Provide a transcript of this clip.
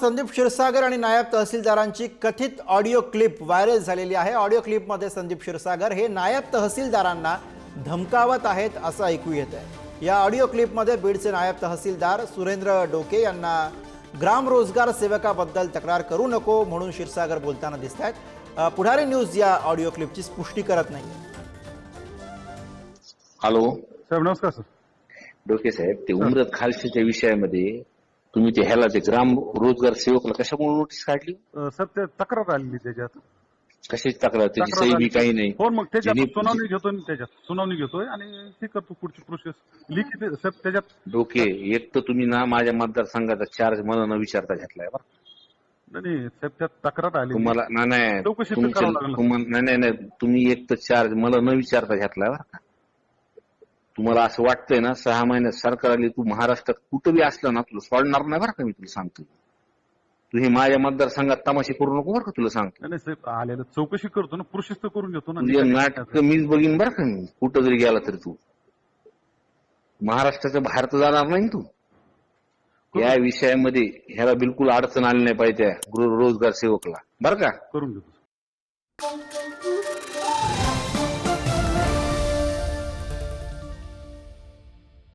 संदीप क्षीरसागर आणि नायब तहसीलदारांची कथित ऑडिओ क्लिप व्हायरल झालेली आहे। ऑडिओ क्लिपमध्ये संदीप क्षीरसागर हे नायब तहसीलदारांना धमकावत आहेत असं ऐकू येत आहे। या ऑडिओ क्लिपमध्ये बीडचे नायब तहसीलदार सुरेंद्र डोके यांना ग्राम रोजगार सेवकाबद्दल तक्रार करू नको म्हणून क्षीरसागर बोलताना दिसतात। पुढारी न्यूज या ऑडिओ क्लिपची पुष्टी करत नाही। हॅलो साहेब नमस्कार सर। डोके साहेब, ते उमरत खालशीच्या विषयामध्ये तुम्ही ते ह्याला ते ग्राम रोजगार सेवकला कशामुळे नोटीस काढली? सर ते तक्रार आलेली त्याच्यात। कशाची तक्रार? त्याची तक्रार सही बी आली. काही नाही। हो मग त्याच्यात ज्यांनी- सुनावणी घेतोय त्याच्यात सुनावणी घेतोय आणि हे करतो पुढची प्रोसेस लिखित सर त्याच्यात। डोके, एक तर तुम्ही ना माझ्या मतदारसंघाचा चार्ज मला न विचारता घेतलाय बरं। नाही साहेब त्यात तक्रार आली तुम्हाला नाही चौकशी तर करावं लागलं. नाही तुम्ही एक तर चार्ज मला न विचारता घेतलाय बरं का। तुम्हाला असं वाटतंय ना 6 महिन्यात सरकार आली, तू महाराष्ट्रात कुठं बी असला ना तुला सोडणार नाही बरं का। मी तुला सांगतो, तू हे माझ्या मतदारसंघात तमाशे करू नको बरं का, तुला सांगतो। नाही साहेब आलेलं चौकशी करतो ना, प्रोसेस तर करून घेतो ना। तुझे नाटक मीच बघीन बरं का। मी कुठं जरी गेला तरी तू महाराष्ट्राच्या बाहेर तर जाणार नाही तू। या विषयामध्ये ह्याला बिलकुल अडचण आली नाही पाहिजे गृह रोजगार सेवकला बरं का। करून घेतो।